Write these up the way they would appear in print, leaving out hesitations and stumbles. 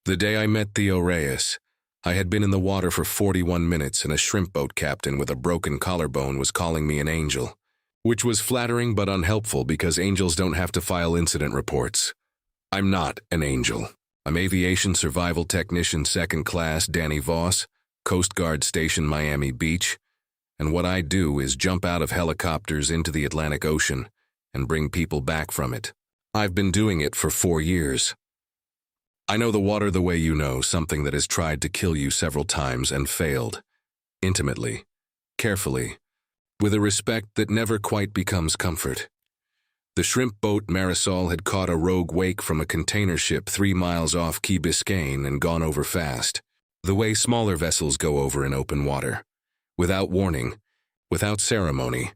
The day I met Theo Reyes, I had been in the water for 41 minutes and a shrimp boat captain with a broken collarbone was calling me an angel, which was flattering but unhelpful because angels don't have to file incident reports. I'm not an angel. I'm Aviation Survival Technician 2nd Class Dani Voss, Coast Guard Station Miami Beach, and what I do is jump out of helicopters into the Atlantic Ocean and bring people back from it. I've been doing it for 4 years. I know the water the way you know something that has tried to kill you several times and failed. Intimately, carefully, with a respect that never quite becomes comfort. The shrimp boat Marisol had caught a rogue wake from a container ship 3 miles off Key Biscayne and gone over fast, the way smaller vessels go over in open water, without warning, without ceremony,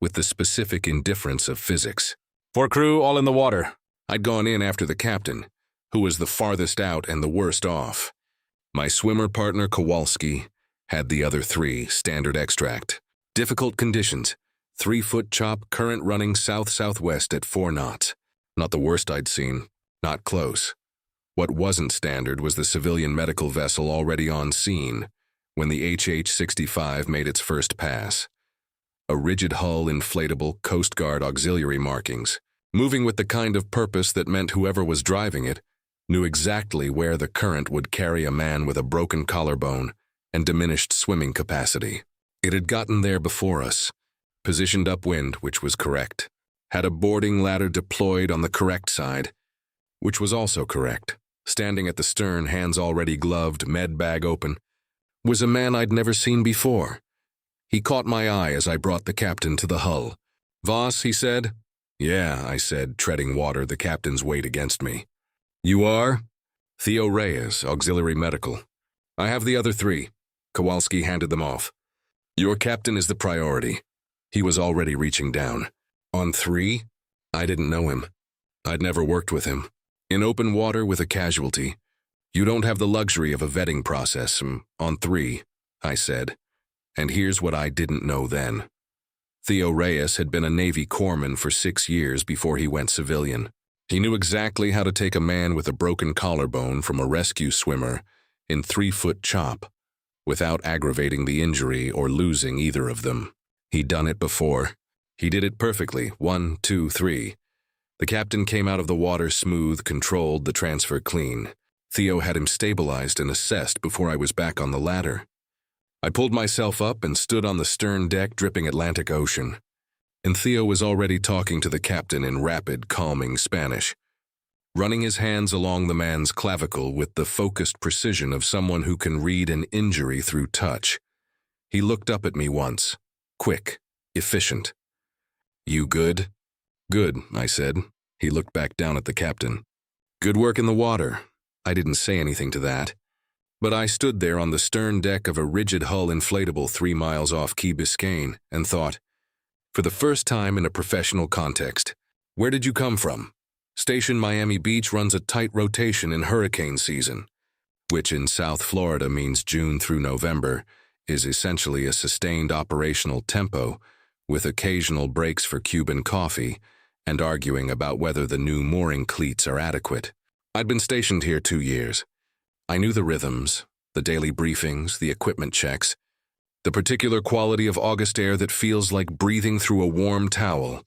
with the specific indifference of physics. 4 crew, all in the water. I'd gone in after the captain, who was the farthest out and the worst off. My swimmer partner, Kowalski, had the other 3, standard extract. Difficult conditions, 3-foot chop, current running south-southwest at 4 knots. Not the worst I'd seen, not close. What wasn't standard was the civilian medical vessel already on scene when the HH-65 made its first pass. A rigid hull, inflatable, Coast Guard auxiliary markings, moving with the kind of purpose that meant whoever was driving it knew exactly where the current would carry a man with a broken collarbone and diminished swimming capacity. It had gotten there before us, positioned upwind, which was correct, had a boarding ladder deployed on the correct side, which was also correct. Standing at the stern, hands already gloved, med bag open, was a man I'd never seen before. He caught my eye as I brought the captain to the hull. "Voss," he said. "Yeah," I said, treading water, the captain's weight against me. "You are?" "Theo Reyes, Auxiliary Medical." "I have the other 3. Kowalski handed them off. "Your captain is the priority." He was already reaching down. "On 3? I didn't know him. I'd never worked with him. In open water with a casualty, you don't have the luxury of a vetting process. On 3, I said. And here's what I didn't know then. Theo Reyes had been a Navy corpsman for 6 years before he went civilian. He knew exactly how to take a man with a broken collarbone from a rescue swimmer in 3-foot chop without aggravating the injury or losing either of them. He'd done it before. He did it perfectly. 1, 2, 3. The captain came out of the water smooth, controlled, the transfer clean. Theo had him stabilized and assessed before I was back on the ladder. I pulled myself up and stood on the stern deck dripping Atlantic Ocean. And Theo was already talking to the captain in rapid, calming Spanish, running his hands along the man's clavicle with the focused precision of someone who can read an injury through touch. He looked up at me once, quick, efficient. "You good?" "Good," I said. He looked back down at the captain. "Good work in the water." I didn't say anything to that, but I stood there on the stern deck of a rigid hull inflatable 3 miles off Key Biscayne and thought, for the first time in a professional context, where did you come from? Station Miami Beach runs a tight rotation in hurricane season, which in South Florida means June through November, is essentially a sustained operational tempo with occasional breaks for Cuban coffee and arguing about whether the new mooring cleats are adequate. I'd been stationed here 2 years. I knew the rhythms, the daily briefings, the equipment checks, the particular quality of August air that feels like breathing through a warm towel,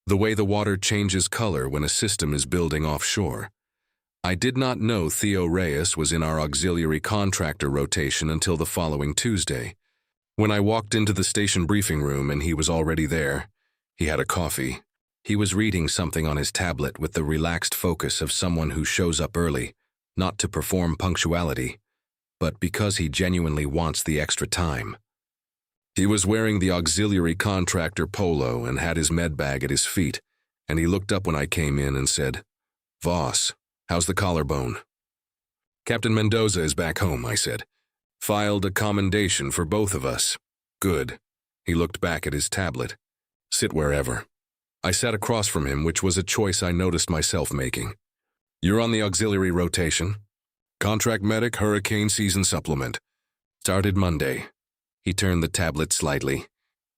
the way the water changes color when a system is building offshore. I did not know Theo Reyes was in our auxiliary contractor rotation until the following Tuesday. When I walked into the station briefing room and he was already there, he had a coffee. He was reading something on his tablet with the relaxed focus of someone who shows up early, not to perform punctuality, but because he genuinely wants the extra time. He was wearing the auxiliary contractor polo and had his med bag at his feet, and he looked up when I came in and said, "Voss, how's the collarbone?" "Captain Mendoza is back home," I said. "Filed a commendation for both of us." "Good." He looked back at his tablet. "Sit wherever." I sat across from him, which was a choice I noticed myself making. "You're on the auxiliary rotation. Contract medic, hurricane season supplement. Started Monday." He turned the tablet slightly.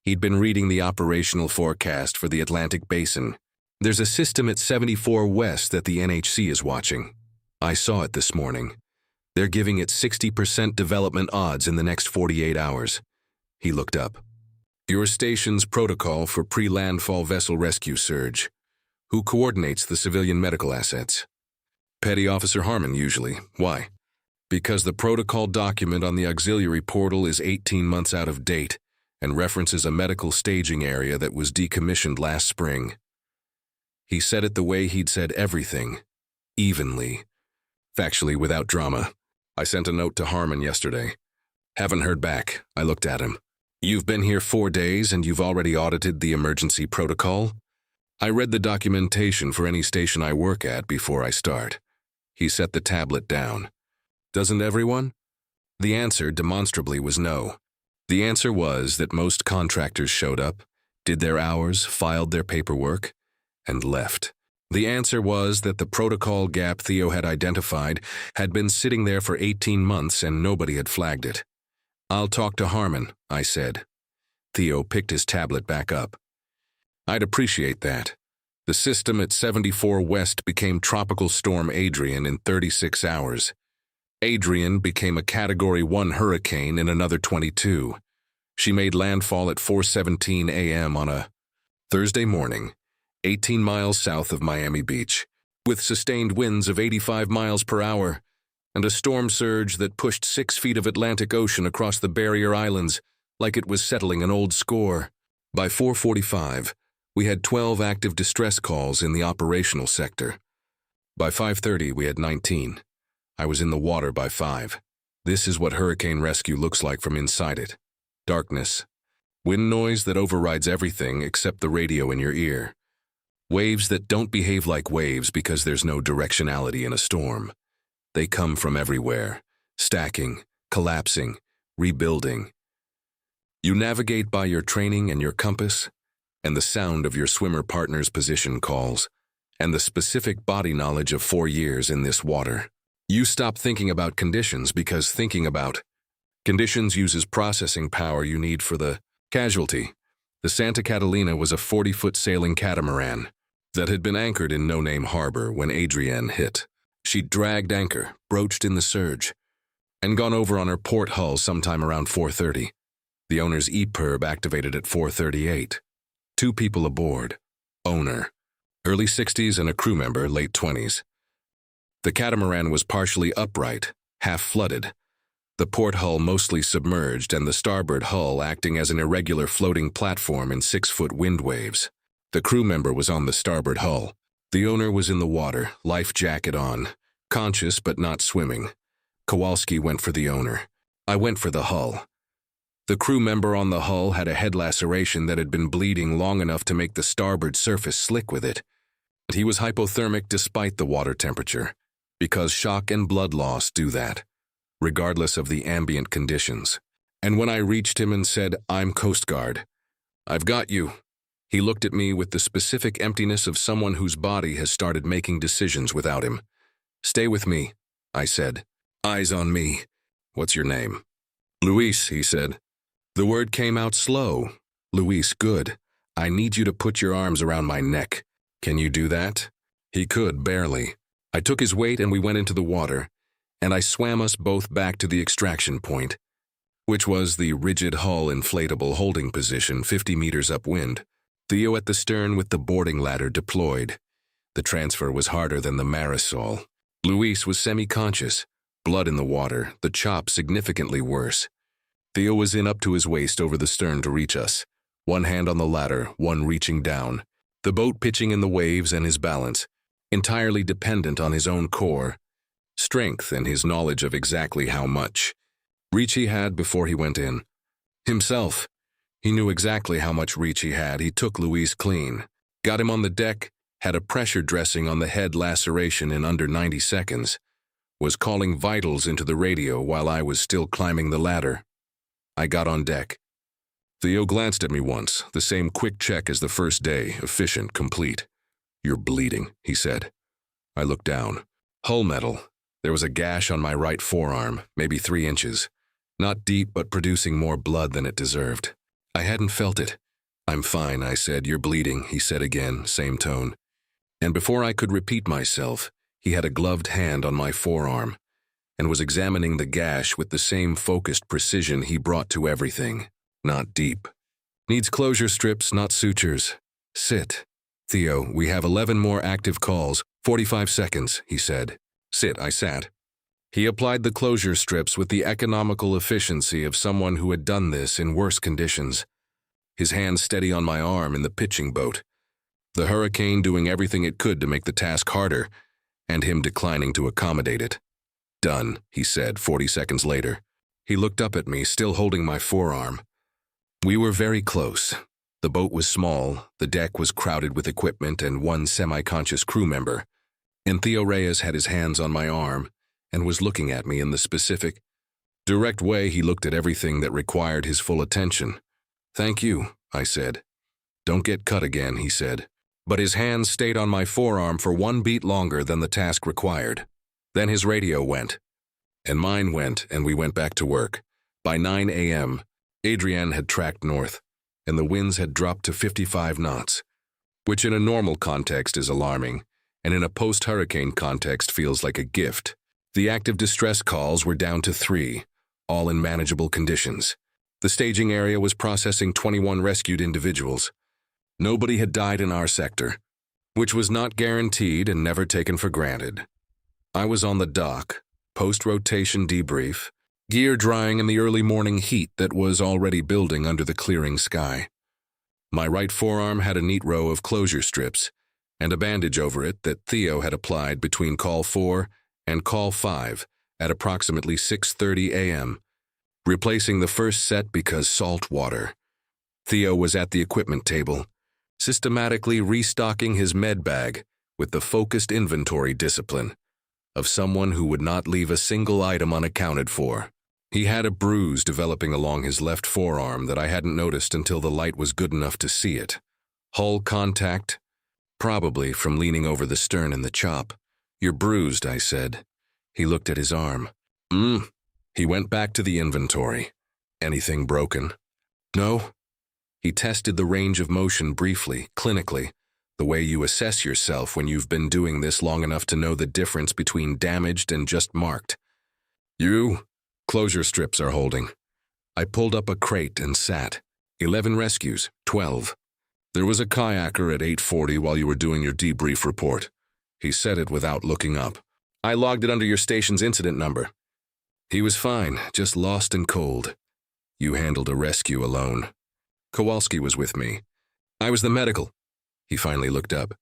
He'd been reading the operational forecast for the Atlantic Basin. "There's a system at 74 West that the NHC is watching. I saw it this morning. They're giving it 60% development odds in the next 48 hours. He looked up. Your station's protocol for pre-landfall vessel rescue surge. Who coordinates the civilian medical assets? Petty Officer Harmon, usually. Why? Because the protocol document on the auxiliary portal is 18 months out of date and references a medical staging area that was decommissioned last spring. He said it the way he'd said everything, evenly, factually without drama. I sent a note to Harmon yesterday. Haven't heard back. I looked at him. You've been here 4 days and you've already audited the emergency protocol? I read the documentation for any station I work at before I start. He set the tablet down. Doesn't everyone? The answer demonstrably was no. The answer was that most contractors showed up, did their hours, filed their paperwork, and left. The answer was that the protocol gap Theo had identified had been sitting there for 18 months and nobody had flagged it. I'll talk to Harmon, I said. Theo picked his tablet back up. I'd appreciate that. The system at 74 West became Tropical Storm Adrian in 36 hours. Adrian became a Category 1 hurricane in another 22. She made landfall at 4:17 a.m. on a Thursday morning, 18 miles south of Miami Beach, with sustained winds of 85 miles per hour and a storm surge that pushed 6 feet of Atlantic Ocean across the barrier islands like it was settling an old score. By 4:45, we had 12 active distress calls in the operational sector. By 5:30, we had 19. I was in the water by 5. This is what hurricane rescue looks like from inside it. Darkness. Wind noise that overrides everything except the radio in your ear. Waves that don't behave like waves because there's no directionality in a storm. They come from everywhere, stacking, collapsing, rebuilding. You navigate by your training and your compass, and the sound of your swimmer partner's position calls, and the specific body knowledge of 4 years in this water. You stop thinking about conditions because thinking about conditions uses processing power you need for the casualty. The Santa Catalina was a 40-foot sailing catamaran that had been anchored in no-name harbor when Adrienne hit. She'd dragged anchor, broached in the surge, and gone over on her port hull sometime around 4:30. The owner's EPIRB activated at 4:38. 2 people aboard. Owner, early 60s, and a crew member, late 20s. The catamaran was partially upright, half flooded, the port hull mostly submerged and the starboard hull acting as an irregular floating platform in 6-foot wind waves. The crew member was on the starboard hull. The owner was in the water, life jacket on, conscious but not swimming. Kowalski went for the owner. I went for the hull. The crew member on the hull had a head laceration that had been bleeding long enough to make the starboard surface slick with it. But he was hypothermic despite the water temperature, because shock and blood loss do that, regardless of the ambient conditions. And when I reached him and said, "I'm Coast Guard, I've got you," he looked at me with the specific emptiness of someone whose body has started making decisions without him. "Stay with me," I said. "Eyes on me. What's your name?" "Luis," he said. The word came out slow. "Luis, good. I need you to put your arms around my neck. Can you do that?" He could, barely. I took his weight and we went into the water, and I swam us both back to the extraction point, which was the rigid hull inflatable holding position 50 meters upwind. Theo at the stern with the boarding ladder deployed. The transfer was harder than the Marisol. Luis was semi-conscious, blood in the water, the chop significantly worse. Theo was in up to his waist over the stern to reach us, one hand on the ladder, one reaching down, the boat pitching in the waves and his balance, entirely dependent on his own core, strength and his knowledge of exactly how much reach he had before he went in. Himself, he knew exactly how much reach he had. He took Luis clean, got him on the deck, had a pressure dressing on the head laceration in under 90 seconds, was calling vitals into the radio while I was still climbing the ladder. I got on deck. Theo glanced at me once, the same quick check as the first day, efficient, complete. "You're bleeding," he said. I looked down. Hull metal. There was a gash on my right forearm, maybe 3 inches. Not deep, but producing more blood than it deserved. I hadn't felt it. "I'm fine," I said. "You're bleeding," he said again, same tone. And before I could repeat myself, He had a gloved hand on my forearm and was examining the gash with the same focused precision he brought to everything. Not deep. Needs closure strips, not sutures. Sit. Theo, we have 11 more active calls. 45 seconds, he said. Sit, I sat. He applied the closure strips with the economical efficiency of someone who had done this in worse conditions. His hand steady on my arm in the pitching boat. The hurricane doing everything it could to make the task harder, and him declining to accommodate it. Done, he said 40 seconds later. He looked up at me, still holding my forearm. We were very close. The boat was small, the deck was crowded with equipment and one semi-conscious crew member, and Theo Reyes had his hands on my arm and was looking at me in the specific, direct way he looked at everything that required his full attention. Thank you, I said. Don't get cut again, he said. But his hands stayed on my forearm for 1 beat longer than the task required. Then his radio went, and mine went, and we went back to work. By 9 a.m., Adrienne had tracked north, and the winds had dropped to 55 knots, which in a normal context is alarming, and in a post-hurricane context feels like a gift. The active distress calls were down to 3, all in manageable conditions. The staging area was processing 21 rescued individuals. Nobody had died in our sector, which was not guaranteed and never taken for granted. I was on the dock, post-rotation debrief, gear drying in the early morning heat that was already building under the clearing sky. My right forearm had a neat row of closure strips and a bandage over it that Theo had applied between call 4 and call 5 at approximately 6:30 a.m., replacing the first set because salt water. Theo was at the equipment table, systematically restocking his med bag with the focused inventory discipline of someone who would not leave a single item unaccounted for. He had a bruise developing along his left forearm that I hadn't noticed until the light was good enough to see it. Hull contact, probably from leaning over the stern in the chop. You're bruised, I said. He looked at his arm. He went back to the inventory. Anything broken? No. He tested the range of motion briefly, clinically, the way you assess yourself when you've been doing this long enough to know the difference between damaged and just marked. Closure strips are holding. I pulled up a crate and sat. 11 rescues, 12. There was a kayaker at 8:40 while you were doing your debrief report. He said it without looking up. I logged it under your station's incident number. He was fine, just lost and cold. You handled a rescue alone. Kowalski was with me. I was the medical. He finally looked up.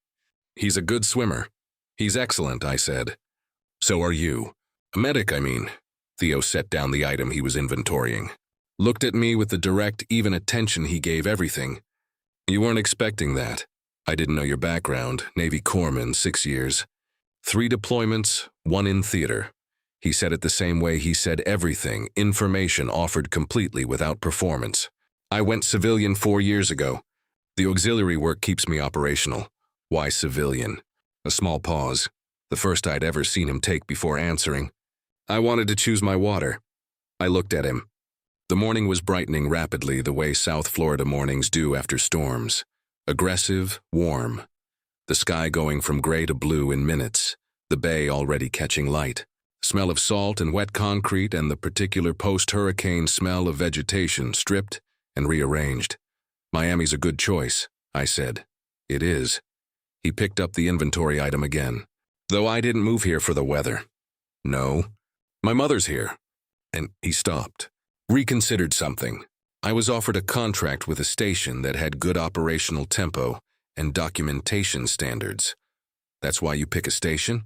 He's a good swimmer. He's excellent, I said. So are you. A medic, I mean. Theo set down the item he was inventorying. Looked at me with the direct, even attention he gave everything. You weren't expecting that. I didn't know your background. Navy corpsman, 6 years. 3 deployments, 1 in theater. He said it the same way he said everything, information offered completely without performance. I went civilian 4 years ago. The auxiliary work keeps me operational. Why civilian? A small pause, the first I'd ever seen him take before answering. I wanted to choose my water. I looked at him. The morning was brightening rapidly the way South Florida mornings do after storms. Aggressive, warm. The sky going from gray to blue in minutes, the bay already catching light. Smell of salt and wet concrete and the particular post-hurricane smell of vegetation stripped and rearranged. Miami's a good choice, I said. It is. He picked up the inventory item again. Though I didn't move here for the weather. No. My mother's here. And he stopped. Reconsidered something. I was offered a contract with a station that had good operational tempo and documentation standards. That's why you pick a station?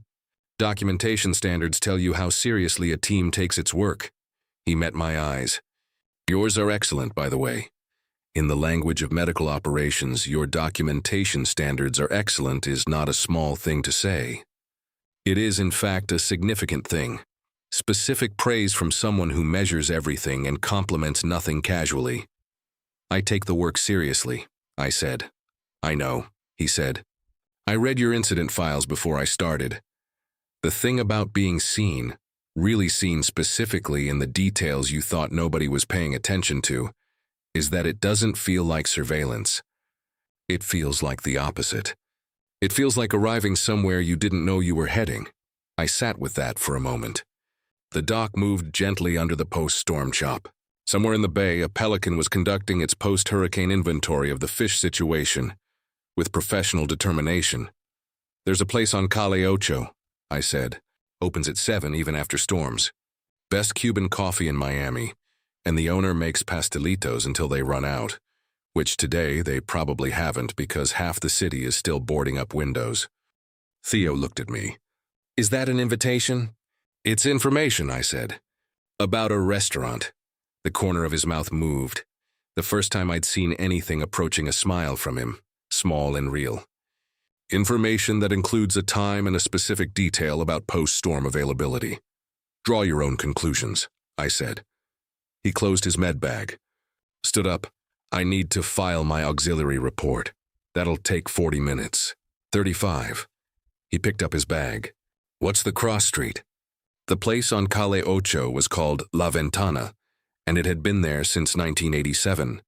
Documentation standards tell you how seriously a team takes its work. He met my eyes. Yours are excellent, by the way. In the language of medical operations, your documentation standards are excellent is not a small thing to say. It is, in fact, a significant thing. Specific praise from someone who measures everything and compliments nothing casually. I take the work seriously, I said. I know, he said. I read your incident files before I started. The thing about being seen, really seen specifically in the details you thought nobody was paying attention to, is that it doesn't feel like surveillance. It feels like the opposite. It feels like arriving somewhere you didn't know you were heading. I sat with that for a moment. The dock moved gently under the post-storm chop. Somewhere in the bay, a pelican was conducting its post-hurricane inventory of the fish situation with professional determination. There's a place on Calle Ocho, I said. Opens at 7 even after storms. Best Cuban coffee in Miami, and the owner makes pastelitos until they run out, which today they probably haven't because half the city is still boarding up windows. Theo looked at me. Is that an invitation? It's information, I said. About a restaurant. The corner of his mouth moved. The first time I'd seen anything approaching a smile from him, small and real. Information that includes a time and a specific detail about post-storm availability. Draw your own conclusions, I said. He closed his med bag. Stood up. I need to file my auxiliary report. That'll take 40 minutes. 35. He picked up his bag. What's the cross street? The place on Calle Ocho was called La Ventana, and it had been there since 1987.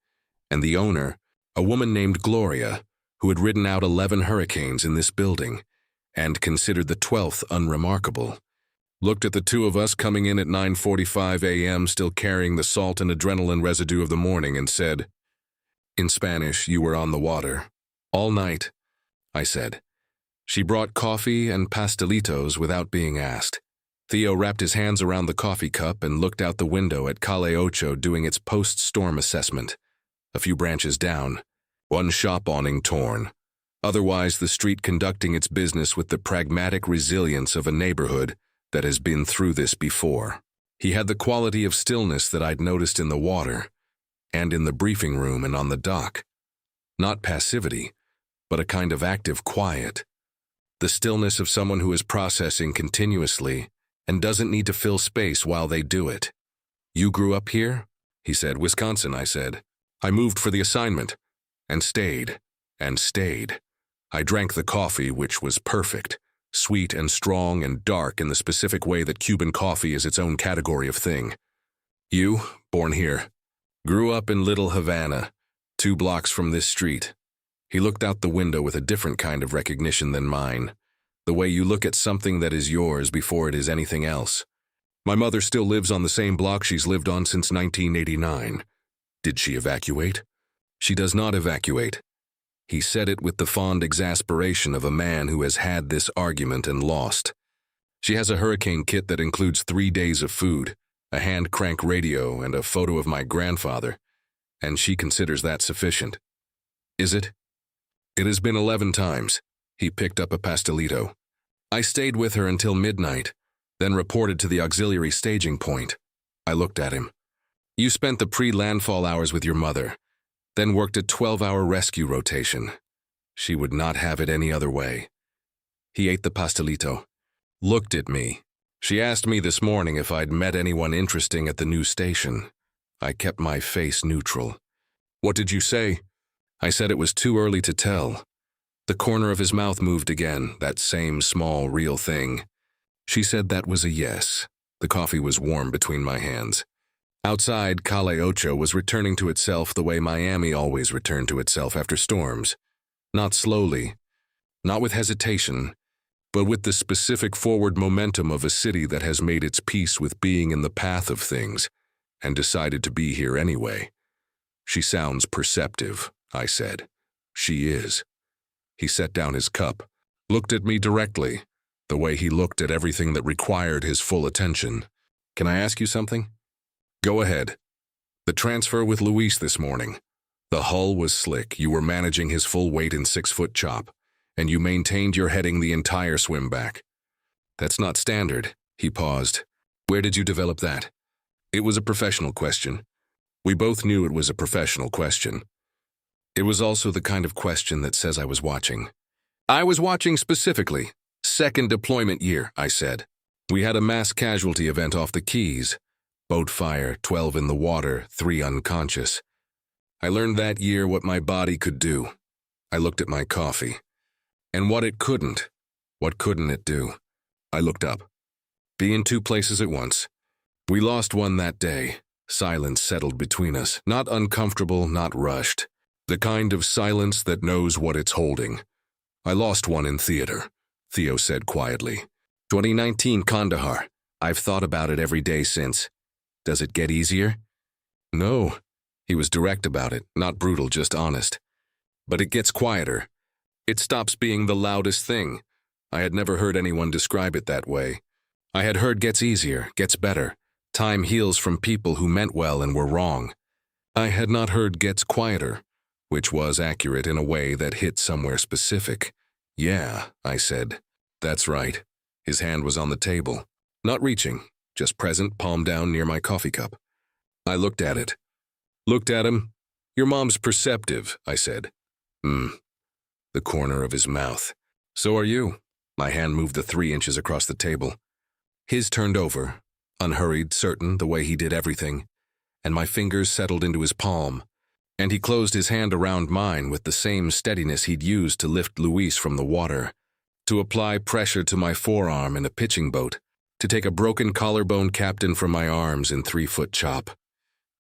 And the owner, a woman named Gloria, who had ridden out 11 hurricanes in this building, and considered the 12th unremarkable, looked at the two of us coming in at 9:45 a.m. still carrying the salt and adrenaline residue of the morning and said, in Spanish, you were on the water. All night, I said. She brought coffee and pastelitos without being asked. Theo wrapped his hands around the coffee cup and looked out the window at Calle Ocho doing its post-storm assessment. A few branches down, one shop awning torn. Otherwise, the street conducting its business with the pragmatic resilience of a neighborhood that has been through this before. He had the quality of stillness that I'd noticed in the water, and in the briefing room and on the dock. Not passivity, but a kind of active quiet. The stillness of someone who is processing continuously and doesn't need to fill space while they do it. You grew up here? He said. Wisconsin, I said. I moved for the assignment, and stayed, and stayed. I drank the coffee, which was perfect, sweet and strong and dark in the specific way that Cuban coffee is its own category of thing. You, born here. Grew up in Little Havana, 2 blocks from this street. He looked out the window with a different kind of recognition than mine, the way you look at something that is yours before it is anything else. My mother still lives on the same block she's lived on since 1989. Did she evacuate? She does not evacuate. He said it with the fond exasperation of a man who has had this argument and lost. She has a hurricane kit that includes 3 days of food, a hand-crank radio, and a photo of my grandfather, and she considers that sufficient. Is it? It has been 11 times. He picked up a pastelito. I stayed with her until midnight, then reported to the auxiliary staging point. I looked at him. You spent the pre-landfall hours with your mother, then worked a 12-hour rescue rotation. She would not have it any other way. He ate the pastelito. Looked at me. She asked me this morning if I'd met anyone interesting at the new station. I kept my face neutral. What did you say? I said it was too early to tell. The corner of his mouth moved again, that same small, real thing. She said that was a yes. The coffee was warm between my hands. Outside, Calle Ocho was returning to itself the way Miami always returned to itself after storms. Not slowly, not with hesitation, but with the specific forward momentum of a city that has made its peace with being in the path of things and decided to be here anyway. She sounds perceptive, I said. She is. He set down his cup, looked at me directly, the way he looked at everything that required his full attention. Can I ask you something? Go ahead. The transfer with Luis this morning. The hull was slick. You were managing his full weight in 6-foot chop, and you maintained your heading the entire swim back. That's not standard. He paused. Where did you develop that? It was a professional question. We both knew it was a professional question. It was also the kind of question that says I was watching. I was watching specifically. 2nd deployment year, I said. We had a mass casualty event off the Keys. Boat fire, 12 in the water, 3 unconscious. I learned that year what my body could do. I looked at my coffee. And what it couldn't. What couldn't it do? I looked up. Be in 2 places at once. We lost one that day. Silence settled between us. Not uncomfortable, not rushed. The kind of silence that knows what it's holding. I lost one in theater, Theo said quietly. 2019 Kandahar. I've thought about it every day since. Does it get easier? No. He was direct about it, not brutal, just honest. But it gets quieter. It stops being the loudest thing. I had never heard anyone describe it that way. I had heard gets easier, gets better. Time heals from people who meant well and were wrong. I had not heard gets quieter, which was accurate in a way that hit somewhere specific. Yeah, I said. That's right. His hand was on the table. Not reaching, just present, palm down near my coffee cup. I looked at it. Looked at him. Your mom's perceptive, I said. The corner of his mouth. So are you. My hand moved the 3 inches across the table. His turned over, unhurried, certain, the way he did everything, and my fingers settled into his palm, and he closed his hand around mine with the same steadiness he'd used to lift Luis from the water, to apply pressure to my forearm in a pitching boat, to take a broken collarbone captain from my arms in 3-foot chop.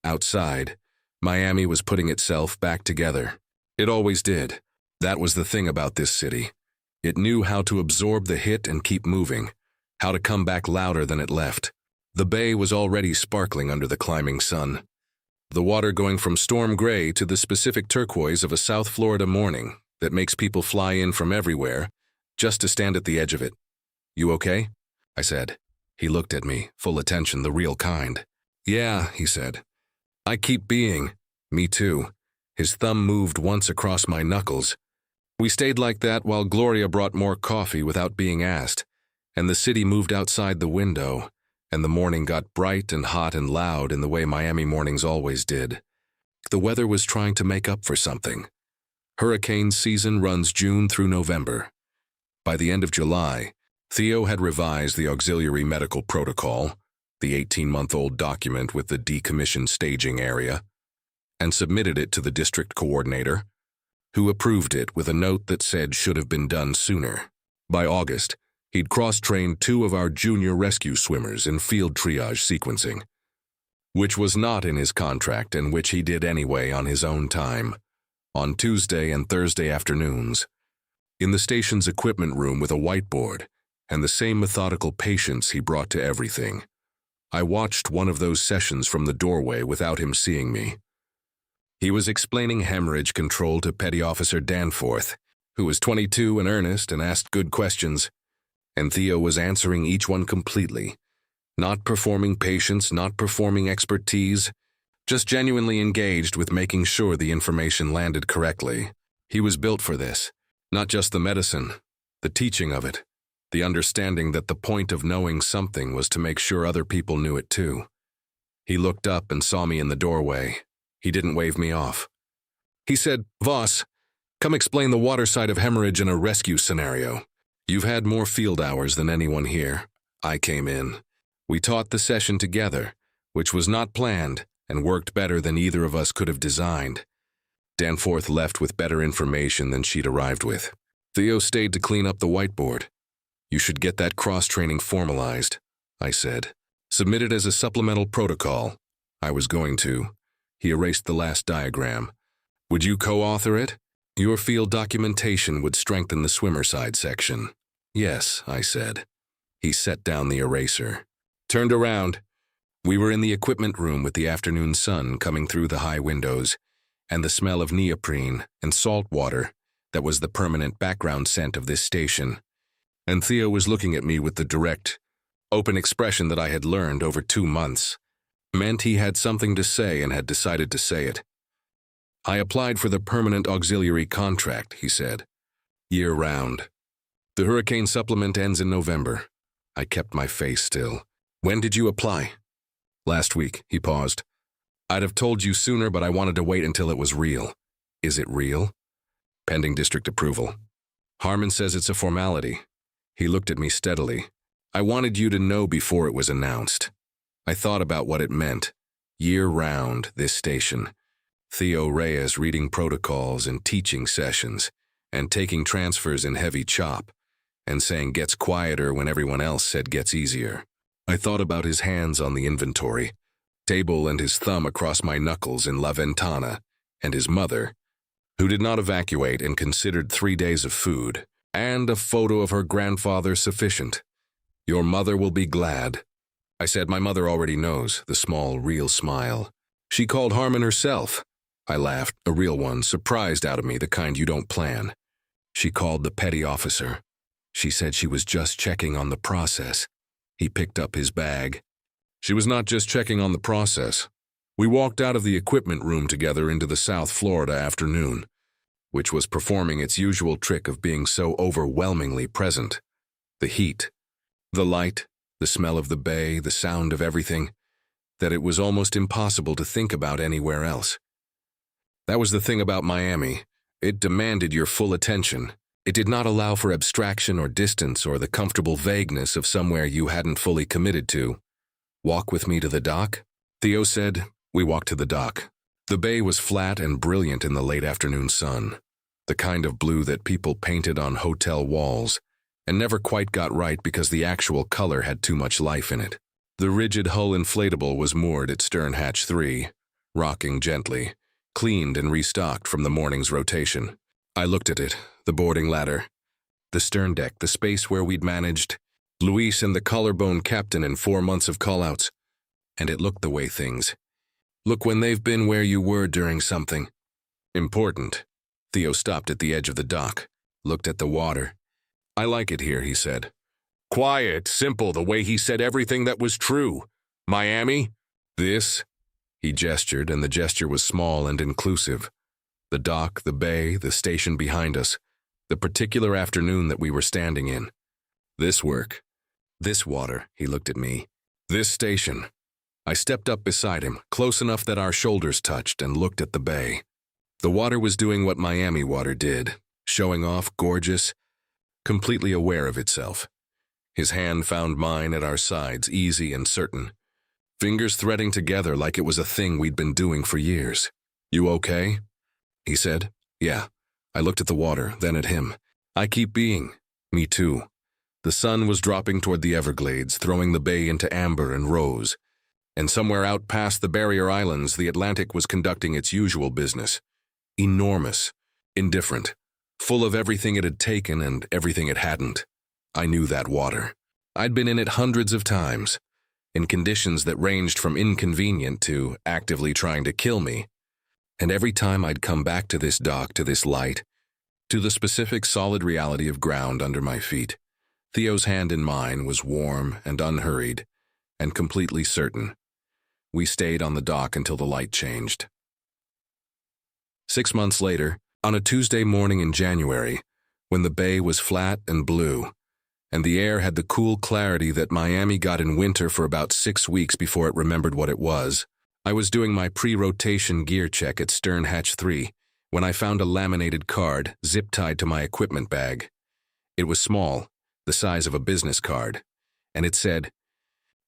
Outside, Miami was putting itself back together. It always did. That was the thing about this city. It knew how to absorb the hit and keep moving, how to come back louder than it left. The bay was already sparkling under the climbing sun. The water going from storm gray to the specific turquoise of a South Florida morning that makes people fly in from everywhere just to stand at the edge of it. You okay? I said. He looked at me, full attention, the real kind. Yeah, he said. I keep being. Me too. His thumb moved once across my knuckles. We stayed like that while Gloria brought more coffee without being asked, and the city moved outside the window, and the morning got bright and hot and loud in the way Miami mornings always did. The weather was trying to make up for something. Hurricane season runs June through November. By the end of July, Theo had revised the auxiliary medical protocol, the 18-month-old document with the decommissioned staging area, and submitted it to the district coordinator, who approved it with a note that said should have been done sooner. By August, he'd cross-trained 2 of our junior rescue swimmers in field triage sequencing, which was not in his contract and which he did anyway on his own time, on Tuesday and Thursday afternoons, in the station's equipment room with a whiteboard and the same methodical patience he brought to everything. I watched one of those sessions from the doorway without him seeing me. He was explaining hemorrhage control to Petty Officer Danforth, who was 22 and earnest and asked good questions, and Theo was answering each one completely, not performing patience, not performing expertise, just genuinely engaged with making sure the information landed correctly. He was built for this, not just the medicine, the teaching of it, the understanding that the point of knowing something was to make sure other people knew it too. He looked up and saw me in the doorway. He didn't wave me off. He said, "Voss, come explain the water side of hemorrhage in a rescue scenario. You've had more field hours than anyone here." I came in. We taught the session together, which was not planned and worked better than either of us could have designed. Danforth left with better information than she'd arrived with. Theo stayed to clean up the whiteboard. "You should get that cross-training formalized," I said. "Submit it as a supplemental protocol." I was going to. He erased the last diagram. "Would you co-author it? Your field documentation would strengthen the swimmer side section." "Yes," I said. He set down the eraser. Turned around. We were in the equipment room with the afternoon sun coming through the high windows, and the smell of neoprene and salt water that was the permanent background scent of this station. And Theo was looking at me with the direct, open expression that I had learned over 2 months. Meant he had something to say and had decided to say it. "I applied for the permanent auxiliary contract," he said. "Year-round. The hurricane supplement ends in November." I kept my face still. "When did you apply?" "Last week," he paused. "I'd have told you sooner, but I wanted to wait until it was real." "Is it real?" "Pending district approval. Harmon says it's a formality." He looked at me steadily. "I wanted you to know before it was announced." I thought about what it meant. Year-round, this station. Theo Reyes reading protocols and teaching sessions, and taking transfers in heavy chop, and saying gets quieter when everyone else said gets easier. I thought about his hands on the inventory, table and his thumb across my knuckles in La Ventana, and his mother, who did not evacuate and considered 3 days of food, and a photo of her grandfather sufficient. Your mother will be glad. I said my mother already knows, the small, real smile. She called Harmon herself. I laughed, a real one, surprised out of me, the kind you don't plan. She called the petty officer. She said she was just checking on the process. He picked up his bag. She was not just checking on the process. We walked out of the equipment room together into the South Florida afternoon, which was performing its usual trick of being so overwhelmingly present. The heat, the light, the smell of the bay, the sound of everything, that it was almost impossible to think about anywhere else. That was the thing about Miami. It demanded your full attention. It did not allow for abstraction or distance or the comfortable vagueness of somewhere you hadn't fully committed to. Walk with me to the dock? Theo said. We walked to the dock. The bay was flat and brilliant in the late afternoon sun, the kind of blue that people painted on hotel walls and never quite got right because the actual color had too much life in it. The rigid hull inflatable was moored at stern hatch 3, rocking gently, cleaned and restocked from the morning's rotation. I looked at it, the boarding ladder, the stern deck, the space where we'd managed Luis and the collarbone captain in 4 months of callouts, and it looked the way things look when they've been where you were during something important. Theo stopped at the edge of the dock, looked at the water. I like it here, he said. Quiet, simple, the way he said everything that was true. Miami? This? He gestured, and the gesture was small and inclusive. The dock, the bay, the station behind us, the particular afternoon that we were standing in. This work. This water, he looked at me. This station. I stepped up beside him, close enough that our shoulders touched, and looked at the bay. The water was doing what Miami water did, showing off, gorgeous, completely aware of itself. His hand found mine at our sides, easy and certain, fingers threading together like it was a thing we'd been doing for years. You okay? He said. Yeah. I looked at the water, then at him. I keep being. Me too. The sun was dropping toward the Everglades, throwing the bay into amber and rose. And somewhere out past the barrier islands, the Atlantic was conducting its usual business. Enormous, indifferent, full of everything it had taken and everything it hadn't. I knew that water. I'd been in it hundreds of times, in conditions that ranged from inconvenient to actively trying to kill me. And every time I'd come back to this dock, to this light, to the specific solid reality of ground under my feet, Theo's hand in mine was warm and unhurried and completely certain. We stayed on the dock until the light changed. 6 months later, on a Tuesday morning in January, when the bay was flat and blue, and the air had the cool clarity that Miami got in winter for about 6 weeks before it remembered what it was, I was doing my pre-rotation gear check at stern hatch 3 when I found a laminated card zip-tied to my equipment bag. It was small, the size of a business card, and it said,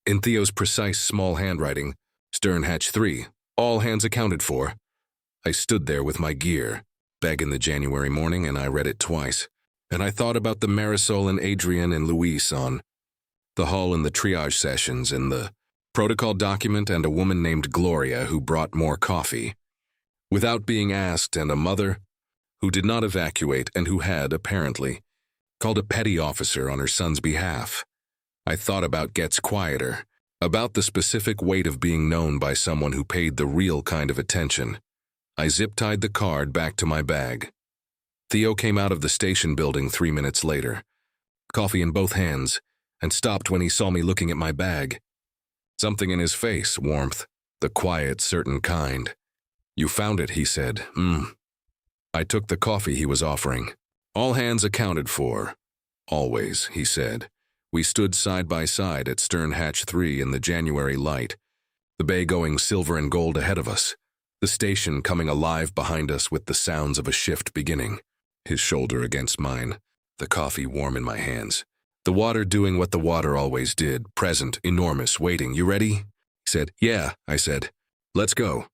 in Theo's precise small handwriting, Stern hatch 3, all hands accounted for. I stood there with my gear, bag in the January morning, and I read it twice. And I thought about the Marisol and Adrian and Luis on the hull and the triage sessions and the protocol document and a woman named Gloria who brought more coffee. Without being asked, and a mother who did not evacuate and who had, apparently, called a petty officer on her son's behalf. I thought about Gets Quieter, about the specific weight of being known by someone who paid the real kind of attention. I zip-tied the card back to my bag. Theo came out of the station building 3 minutes later, coffee in both hands, and stopped when he saw me looking at my bag. Something in his face, warmth, the quiet, certain kind. You found it, he said. I took the coffee he was offering. All hands accounted for. Always, he said. We stood side by side at stern hatch 3 in the January light, the bay going silver and gold ahead of us, the station coming alive behind us with the sounds of a shift beginning, his shoulder against mine, the coffee warm in my hands, the water doing what the water always did, present, enormous, waiting. You ready? He said. Yeah, I said. Let's go.